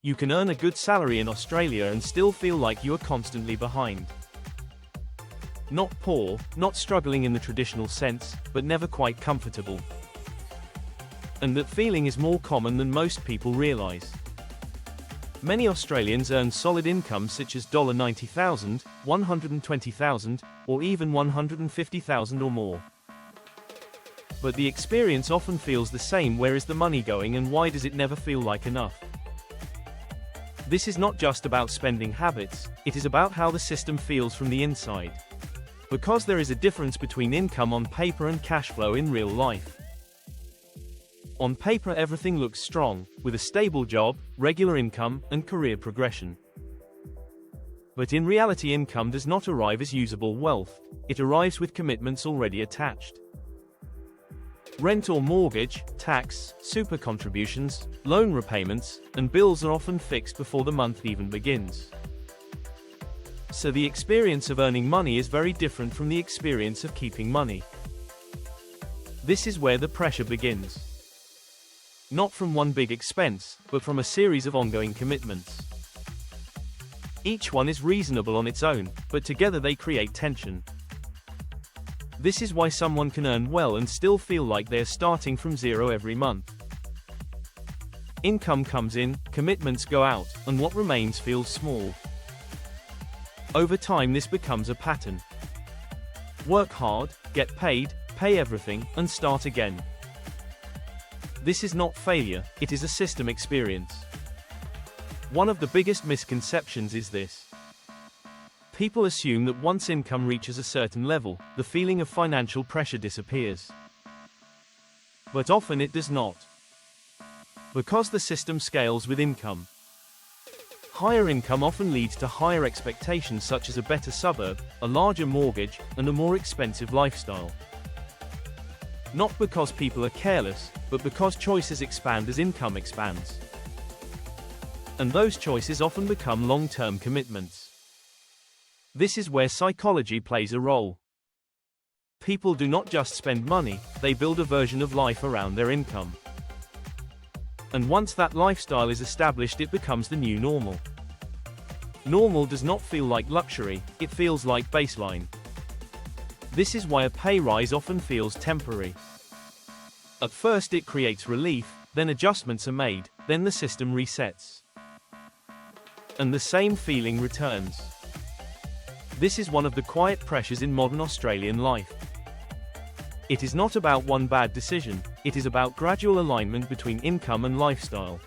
You can earn a good salary in Australia and still feel like you are constantly behind. Not poor, not struggling in the traditional sense, but never quite comfortable. And that feeling is more common than most people realize. Many Australians earn solid incomes such as $90,000, $120,000, or even $150,000 or more. But the experience often feels the same. Where is the money going and why does it never feel like enough? This is not just about spending habits, it is about how the system feels from the inside. Because there is a difference between income on paper and cash flow in real life. On paper everything looks strong, with a stable job, regular income, and career progression. But in reality income does not arrive as usable wealth, it arrives with commitments already attached. Rent or mortgage, tax, super contributions, loan repayments, and bills are often fixed before the month even begins. So the experience of earning money is very different from the experience of keeping money. This is where the pressure begins. Not from one big expense, but from a series of ongoing commitments. Each one is reasonable on its own, but together they create tension. This is why someone can earn well and still feel like they are starting from zero every month. Income comes in, commitments go out, and what remains feels small. Over time this becomes a pattern. Work hard, get paid, pay everything, and start again. This is not failure, it is a system experience. One of the biggest misconceptions is this. People assume that once income reaches a certain level, the feeling of financial pressure disappears. But often it does not. Because the system scales with income. Higher income often leads to higher expectations such as a better suburb, a larger mortgage, and a more expensive lifestyle. Not because people are careless, but because choices expand as income expands. And those choices often become long-term commitments. This is where psychology plays a role. People do not just spend money, they build a version of life around their income. And once that lifestyle is established, it becomes the new normal. Normal does not feel like luxury, it feels like baseline. This is why a pay rise often feels temporary. At first it creates relief, then adjustments are made, then the system resets. And the same feeling returns. This is one of the quiet pressures in modern Australian life. It is not about one bad decision, it is about gradual alignment between income and lifestyle.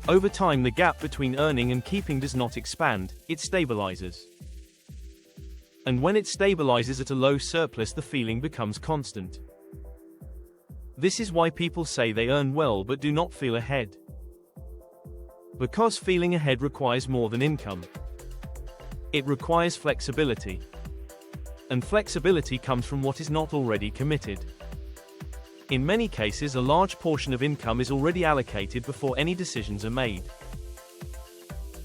Over time the gap between earning and keeping does not expand, it stabilizes. And when it stabilizes at a low surplus, the feeling becomes constant. This is why people say they earn well but do not feel ahead. Because feeling ahead requires more than income. It requires flexibility. And flexibility comes from what is not already committed. In many cases, a large portion of income is already allocated before any decisions are made.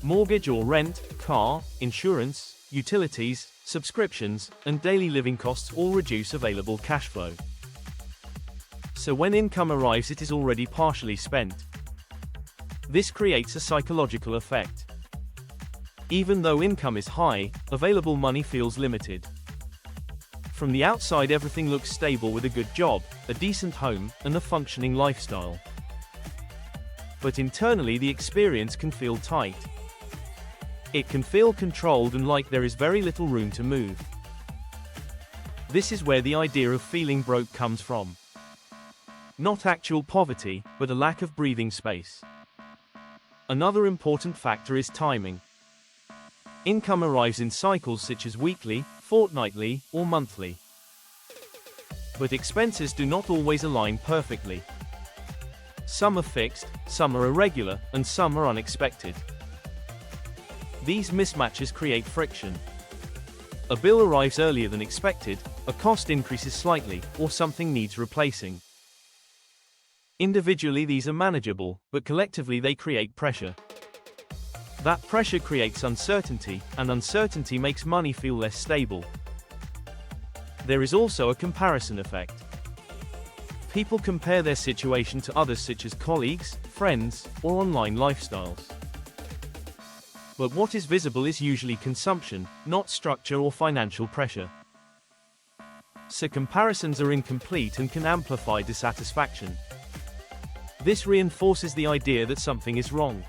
Mortgage or rent, car, insurance, utilities, subscriptions, and daily living costs all reduce available cash flow. So when income arrives, it is already partially spent. This creates a psychological effect. Even though income is high, available money feels limited. From the outside everything looks stable with a good job, a decent home, and a functioning lifestyle. But internally the experience can feel tight. It can feel controlled and like there is very little room to move. This is where the idea of feeling broke comes from. Not actual poverty, but a lack of breathing space. Another important factor is timing. Income arrives in cycles such as weekly, fortnightly, or monthly. But expenses do not always align perfectly. Some are fixed, some are irregular, and some are unexpected. These mismatches create friction. A bill arrives earlier than expected, a cost increases slightly, or something needs replacing. Individually these are manageable, but collectively they create pressure. That pressure creates uncertainty, and uncertainty makes money feel less stable. There is also a comparison effect. People compare their situation to others such as colleagues, friends, or online lifestyles. But what is visible is usually consumption, not structure or financial pressure. So comparisons are incomplete and can amplify dissatisfaction. This reinforces the idea that something is wrong,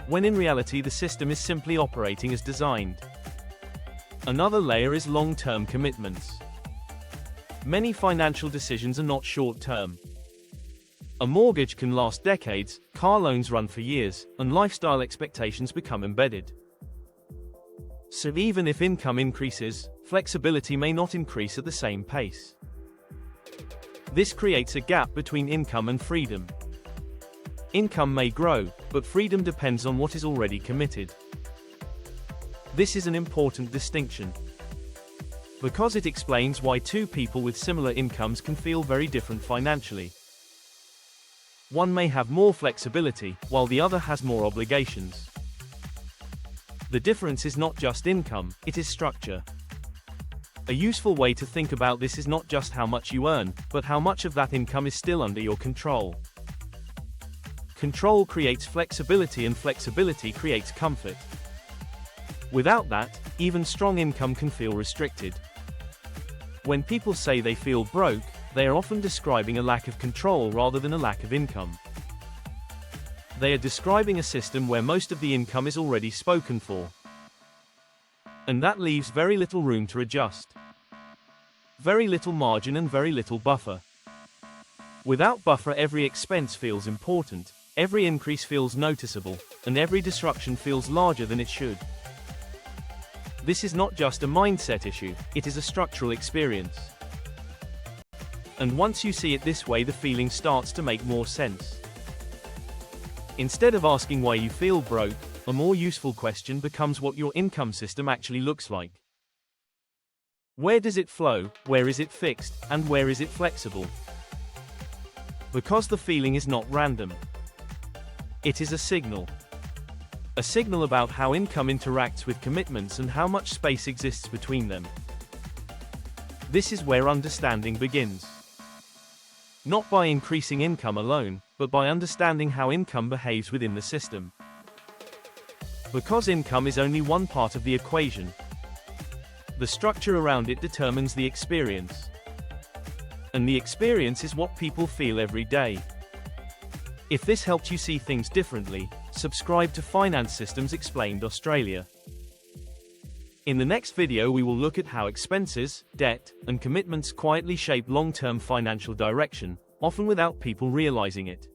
when in reality the system is simply operating as designed. Another layer is long-term commitments. Many financial decisions are not short-term. A mortgage can last decades, car loans run for years, and lifestyle expectations become embedded. So even if income increases, flexibility may not increase at the same pace. This creates a gap between income and freedom. Income may grow, but freedom depends on what is already committed. This is an important distinction, because it explains why two people with similar incomes can feel very different financially. One may have more flexibility, while the other has more obligations. The difference is not just income, it is structure. A useful way to think about this is not just how much you earn, but how much of that income is still under your control. Control creates flexibility and flexibility creates comfort. Without that, even strong income can feel restricted. When people say they feel broke, they are often describing a lack of control rather than a lack of income. They are describing a system where most of the income is already spoken for. And that leaves very little room to adjust. Very little margin and very little buffer. Without buffer, every expense feels important, every increase feels noticeable, and every disruption feels larger than it should. This is not just a mindset issue, it is a structural experience. And once you see it this way, the feeling starts to make more sense. Instead of asking why you feel broke, a more useful question becomes what your income system actually looks like. Where does it flow, where is it fixed, and where is it flexible? Because the feeling is not random. It is a signal. A signal about how income interacts with commitments and how much space exists between them. This is where understanding begins. Not by increasing income alone, but by understanding how income behaves within the system. Because income is only one part of the equation, the structure around it determines the experience. And the experience is what people feel every day. If this helped you see things differently, subscribe to Finance Systems Explained Australia. In the next video we will look at how expenses, debt, and commitments quietly shape long-term financial direction, often without people realizing it.